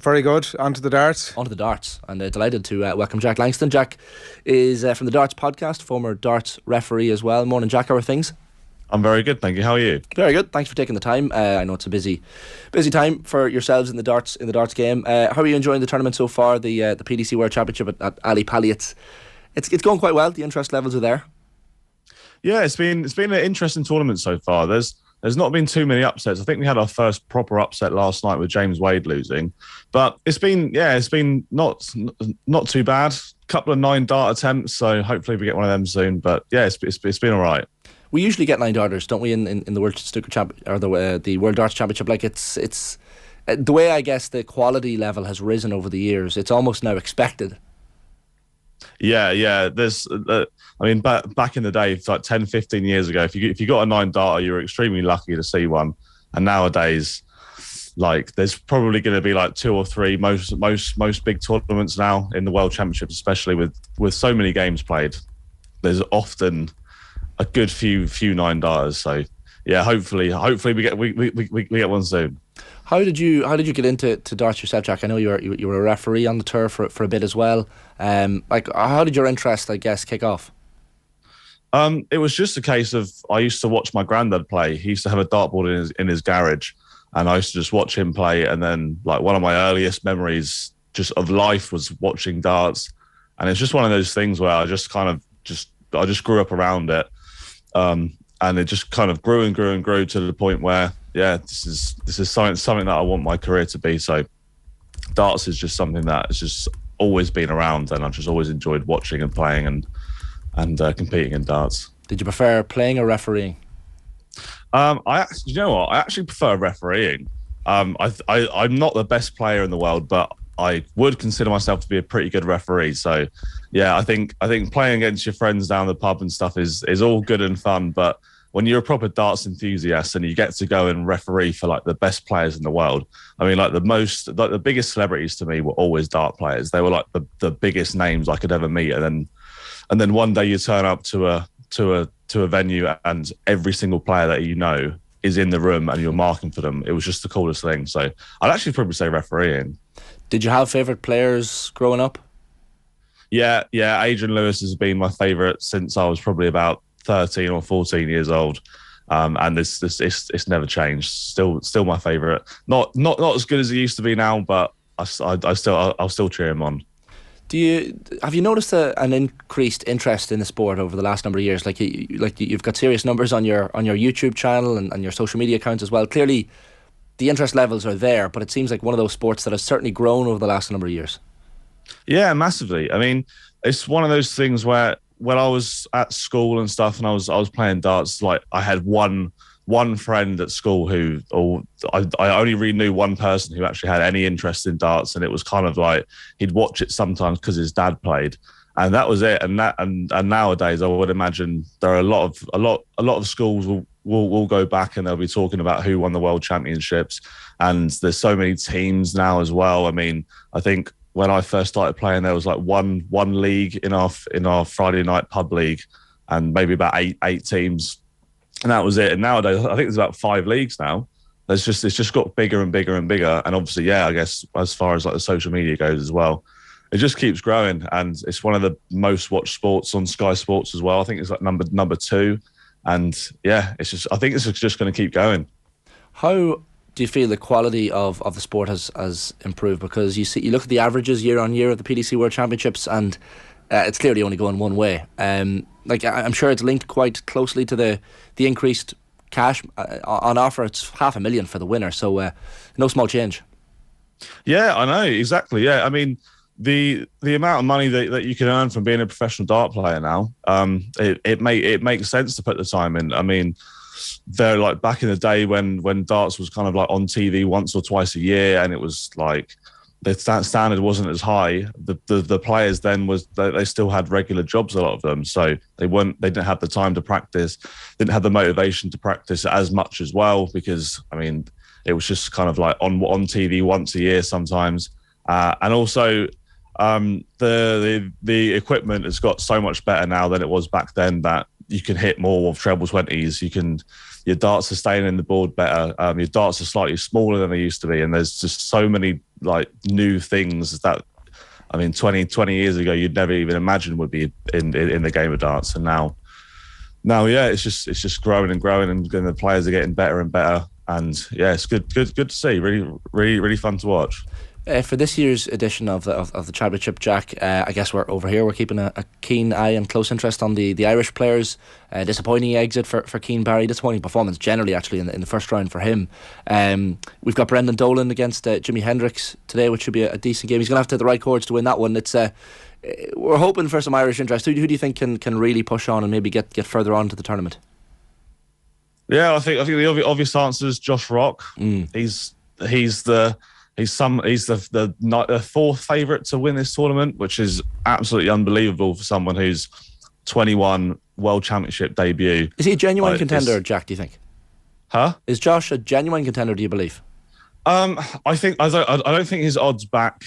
Very good. On to the darts. On to the darts, and delighted to welcome Jack Langston. Jack is from the Darts podcast, former darts referee as well. Morning, Jack. How are things? I'm very good, thank you. How are you? Very good. Thanks for taking the time. I know it's a busy time for yourselves in the darts game. How are you enjoying the tournament so far? The PDC World Championship at Ali Pali. It's going quite well. The interest levels are there. Yeah, it's been an interesting tournament so far. There's not been too many upsets. I think we had our first proper upset last night with James Wade losing, but it's been not too bad. Couple of 9 dart attempts, so hopefully we get one of them soon. But yeah, it's been all right. We usually get 9 darters, don't we, in the World Snooker or the World Darts Championship? Like it's the way I guess the quality level has risen over the years. It's almost now expected. Yeah. There's, back in the day, like 10, 15 years ago, if you got a 9 darter, you were extremely lucky to see one. And nowadays, like there's probably going to be like 2 or 3 most big tournaments now in the World Championships, especially with so many games played. There's often a good few 9 darters. So yeah, hopefully we get one soon. How did you get into darts yourself, Jack? I know you were a referee on the tour for a bit as well. How did your interest, I guess, kick off? It was just a case of I used to watch my granddad play. He used to have a dartboard in his garage, and I used to just watch him play. And then, like, one of my earliest memories just of life was watching darts, and it's just one of those things where I just grew up around it, and it just kind of grew and grew and grew to the point where, yeah, this is something that I want my career to be. So darts is just something that has just always been around, and I've just always enjoyed watching and playing and competing in darts. Did you prefer playing or refereeing? I actually prefer refereeing. I'm not the best player in the world, but I would consider myself to be a pretty good referee. So yeah, I think playing against your friends down the pub and stuff is all good and fun, but when you're a proper darts enthusiast and you get to go and referee for like the best players in the world, I mean, like the biggest celebrities to me were always dart players. They were like the biggest names I could ever meet, and then one day you turn up to a venue and every single player that you know is in the room and you're marking for them. It was just the coolest thing. So I'd actually probably say refereeing. Did you have favourite players growing up? Yeah. Adrian Lewis has been my favourite since I was probably about 13 or 14 years old, and it's never changed. Still my favourite. Not as good as he used to be now, but I'll still cheer him on. Have you noticed an increased interest in the sport over the last number of years? Like you've got serious numbers on your YouTube channel and your social media accounts as well. Clearly, the interest levels are there, but it seems like one of those sports that has certainly grown over the last number of years. Yeah, massively. I mean, it's one of those things where when I was at school and stuff, and I was playing darts, like I had one friend at school I only really knew one person who actually had any interest in darts, and it was kind of like he'd watch it sometimes because his dad played, and that was it. And nowadays, I would imagine there are a lot of schools will go back and they'll be talking about who won the world championships, and there's so many teams now as well. I mean, I think when I first started playing, there was like one league in our Friday night pub league, and maybe about eight teams, and that was it. And nowadays, I think there's about 5 leagues now. It's just got bigger and bigger and bigger. And obviously, yeah, I guess as far as like the social media goes as well, it just keeps growing, and it's one of the most watched sports on Sky Sports as well. I think it's like number 2, and yeah, I think it's just going to keep going. How do you feel the quality of the sport has improved? Because you look at the averages year on year at the PDC World Championships, and it's clearly only going one way. I'm sure it's linked quite closely to the increased cash on offer. It's $500,000 for the winner, so no small change. Yeah, I know, exactly. Yeah, I mean, the amount of money that you can earn from being a professional dart player now, it makes sense to put the time in. I mean, they're like back in the day when darts was kind of like on TV once or twice a year, and it was like the standard wasn't as high. The players then they still had regular jobs, a lot of them, so they didn't have the time to practice, didn't have the motivation to practice as much as well, because I mean it was just kind of like on TV once a year sometimes, and also the equipment has got so much better now than it was back then that you can hit more of treble 20s. Your darts are staying in the board better. Your darts are slightly smaller than they used to be. And there's just so many like new things that, I mean, 20 years ago, you'd never even imagine would be in the game of darts. And now, yeah, it's just growing and growing, and the players are getting better and better. And yeah, it's good to see. Really fun to watch. For this year's edition of the championship, Jack, I guess we're over here. We're keeping a keen eye and close interest on the Irish players. Disappointing exit for Keane Barry. Disappointing performance generally, actually, in the first round for him. We've got Brendan Dolan against Jimi Hendrix today, which should be a decent game. He's going to have to hit the right chords to win that one. It's we're hoping for some Irish interest. Who do you think can really push on and maybe get further on to the tournament? Yeah, I think the obvious answer is Josh Rock. He's the fourth favourite to win this tournament, which is absolutely unbelievable for someone who's 21, World Championship debut. Is he a genuine contender, Jack, do you think? Huh? Is Josh a genuine contender, do you believe? I don't think his odds back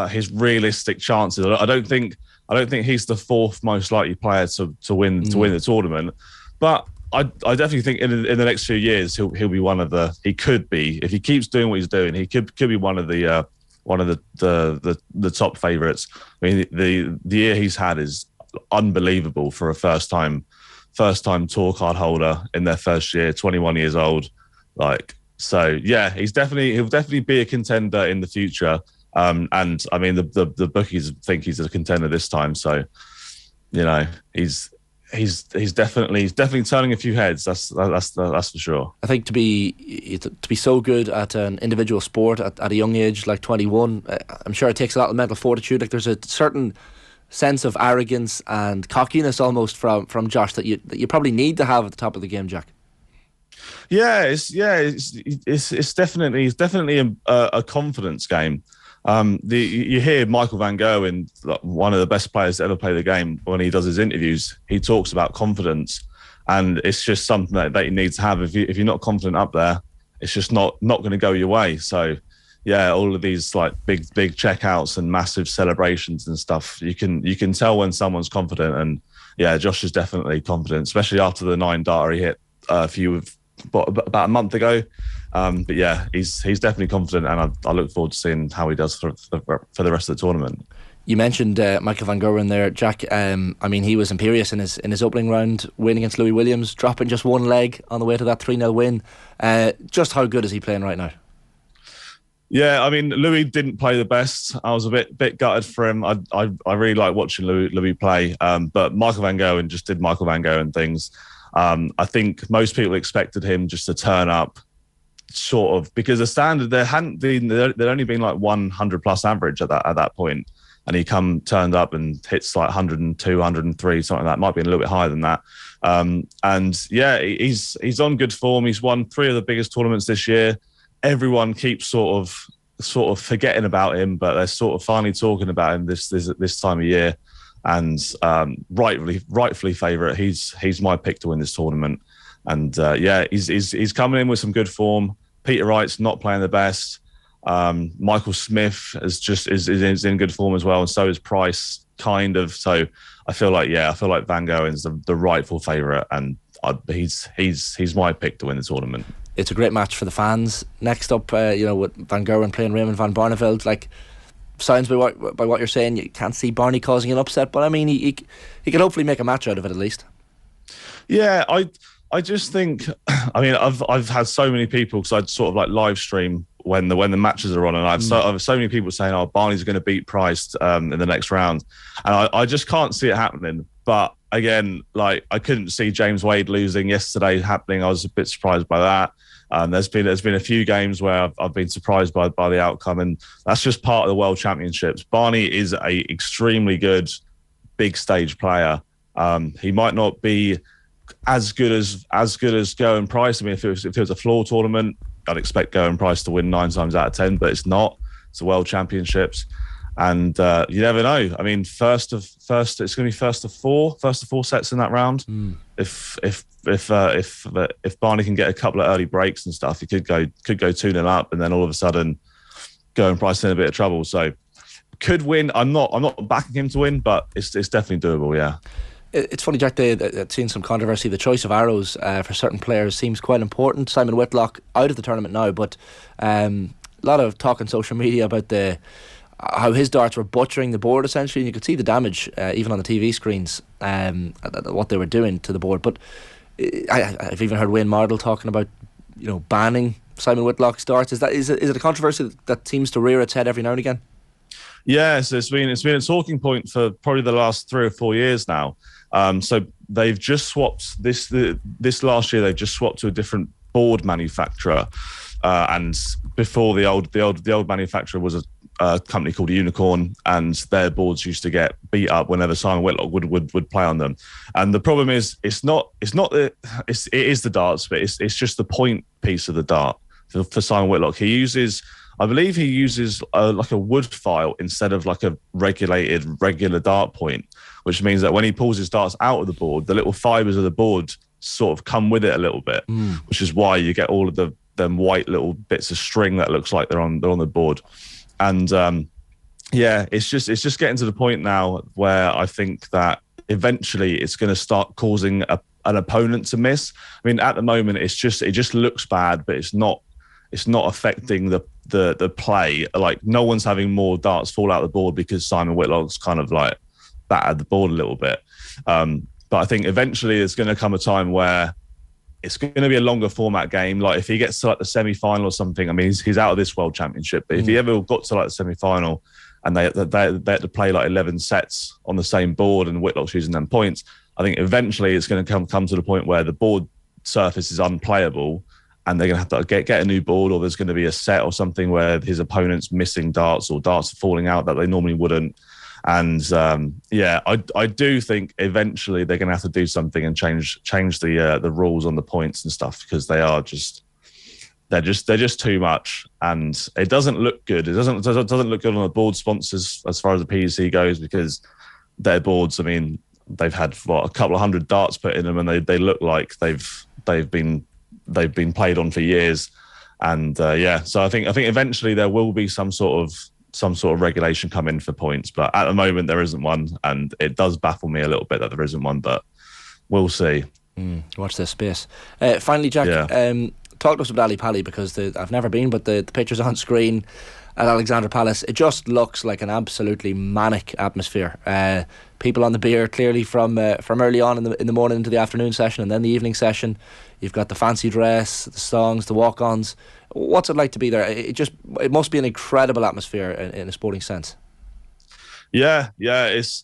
his realistic chances. I don't think he's the fourth most likely player to win the tournament. But I definitely think in the next few years he'll be one of the. He could be, if he keeps doing what he's doing, he could be one of the top favourites. I mean, the year he's had is unbelievable for a first time tour card holder in their first year, 21 years old. So yeah, he'll definitely be a contender in the future. And I mean, the bookies think he's a contender this time. So, you know, he's definitely turning a few heads. That's for sure. I think to be so good at an individual sport at a young age, like 21, I'm sure it takes a lot of mental fortitude. Like, there's a certain sense of arrogance and cockiness almost from Josh that you probably need to have at the top of the game, Jack. It's definitely a confidence game. You hear Michael van Gerwen, one of the best players to ever play the game, when he does his interviews, he talks about confidence, and it's just something that you need to have. If you're not confident up there, it's just not going to go your way. So yeah, all of these like big checkouts and massive celebrations and stuff, you can tell when someone's confident. And yeah, Josh is definitely confident, especially after the 9-darter he hit about a month ago. But yeah, he's definitely confident, and I look forward to seeing how he does for the rest of the tournament. You mentioned Michael van Gerwen there, Jack. I mean, he was imperious in his opening round win against Louis Williams, dropping just one leg on the way to that 3-0 win. Just how good is he playing right now? Yeah, I mean, Louis didn't play the best. I was a bit gutted for him. I really like watching Louis play, but Michael van Gerwen just did Michael van Gerwen things. I think most people expected him just to turn up, sort of, because the standard there'd only been like 100 plus average at that point, and he turned up and hits like 102, 103, something like that. Might be a little bit higher than that. And yeah, he's on good form. He's won 3 of the biggest tournaments this year. Everyone keeps sort of forgetting about him, but they're sort of finally talking about him this time of year. And rightfully favourite. He's my pick to win this tournament. And yeah, he's coming in with some good form. Peter Wright's not playing the best. Michael Smith is in good form as well, and so is Price, kind of. So I feel like Van Gerwen's the rightful favourite, and he's my pick to win the tournament. It's a great match for the fans. Next up, with Van Gerwen playing Raymond van Barneveld, like. Sounds by what you're saying, you can't see Barney causing an upset, but I mean, he could hopefully make a match out of it at least. Yeah, I just think, I mean, I've had so many people, because I'd sort of like live stream when the matches are on, and I've so many people saying, "Oh, Barney's going to beat Price in the next round," and I just can't see it happening. But again, like, I couldn't see James Wade losing yesterday happening. I was a bit surprised by that. There's been a few games where I've been surprised by the outcome, and that's just part of the World Championships. Barney is a extremely good big stage player. He might not be as good as Gerwin Price. I mean, if it was a floor tournament, I'd expect Gerwin Price to win 9 times out of 10, but it's not. It's the World Championships, and you never know. I mean, first, it's going to be first of four sets in that round. If Barney can get a couple of early breaks and stuff, he could go 2-0 up, and then all of a sudden Gerwin Price in a bit of trouble. So could win. I'm not backing him to win, but it's definitely doable. Yeah. It's funny, Jack, I've seen some controversy. The choice of arrows for certain players seems quite important. Simon Whitlock out of the tournament now, but a lot of talk on social media about how his darts were butchering the board essentially, and you could see the damage even on the TV screens, what they were doing to the board. But I've even heard Wayne Mardle talking about banning Simon Whitlock's darts. Is it a controversy that seems to rear its head every now and again? Yes, it's been a talking point for probably the last 3 or 4 years now. So they've just swapped this last year. They've just swapped to a different board manufacturer, and before the old manufacturer was a company called Unicorn, and their boards used to get beat up whenever Simon Whitlock would play on them. And the problem is, it is the darts, but it's just the point piece of the dart for Simon Whitlock. I believe he uses like a wood file instead of like a regular dart point, which means that when he pulls his darts out of the board, the little fibres of the board sort of come with it a little bit, which is why you get all of them white little bits of string that looks like they're on the board. And it's just getting to the point now where I think that eventually it's going to start causing an opponent to miss. I mean, at the moment it just looks bad, but it's not affecting the play. Like, no one's having more darts fall out of the board because Simon Whitlock's kind of like battered the board a little bit. But I think eventually there's going to come a time where it's going to be a longer format game. Like, if he gets to like the semi-final or something, I mean, he's out of this World Championship, but if he ever got to like the semi-final and they had to play like 11 sets on the same board and Whitlock's using them points, I think eventually it's going to come to the point where the board surface is unplayable, and they're going to have to get a new board, or there's going to be a set or something where his opponent's missing darts, or darts are falling out that they normally wouldn't. And I do think eventually they're going to have to do something and change the rules on the points and stuff, because they're just too much, and it doesn't look good. It doesn't look good on the board sponsors as far as the PDC goes, because their boards, I mean, they've had a couple of hundred darts put in them, and they look like they've been played on for years. And so I think eventually there will be some sort of regulation come in for points, but at the moment there isn't one, and it does baffle me a little bit that there isn't one, but we'll see. Watch this space. Finally, Jack, talk to us about Ali Pali, because I've never been, but the pictures on screen at Alexandra Palace, it just looks like an absolutely manic atmosphere. People on the beer, clearly from early on in the morning into the afternoon session, and then the evening session. You've got the fancy dress, the songs, the walk-ons. What's it like to be there? It must be an incredible atmosphere in a sporting sense. Yeah, it's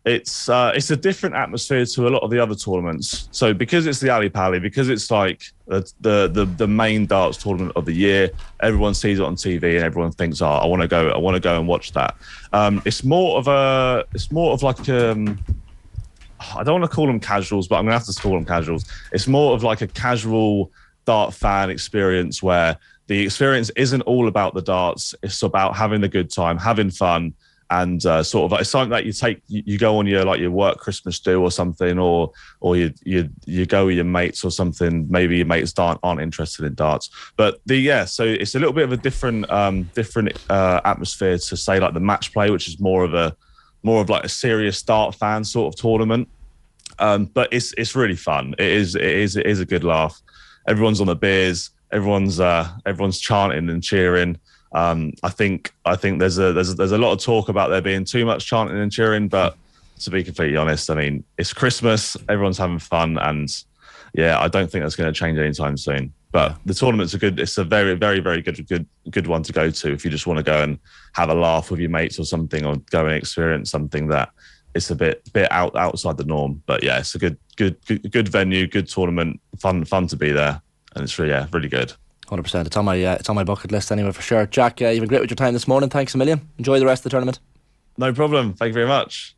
a different atmosphere to a lot of the other tournaments. So because it's the Ali Pali, because it's like the main darts tournament of the year, everyone sees it on TV and everyone thinks, I want to go and watch that. It's more of like I don't want to call them casuals, but I'm gonna have to call them casuals. It's more of like a casual dart fan experience, where the experience isn't all about the darts. It's about having a good time, having fun, and sort of like, it's something that you go on your work Christmas do or something, or you go with your mates or something. Maybe your mates aren't interested in darts, but so it's a little bit of a different atmosphere to say like the match play, which is more of like a serious dart fan sort of tournament. But it's really fun. It is a good laugh. Everyone's on the beers. Everyone's chanting and cheering. I think there's a lot of talk about there being too much chanting and cheering, but to be completely honest, I mean, it's Christmas, everyone's having fun, and I don't think that's going to change anytime soon. But the tournament's it's a very, very, very good one to go to if you just want to go and have a laugh with your mates or something, or go and experience something that it's a bit outside the norm. But it's a good venue, good tournament, fun to be there, and it's really good. 100%. It's on my bucket list anyway, for sure. Jack, you've been great with your time this morning. Thanks a million. Enjoy the rest of the tournament. No problem. Thank you very much.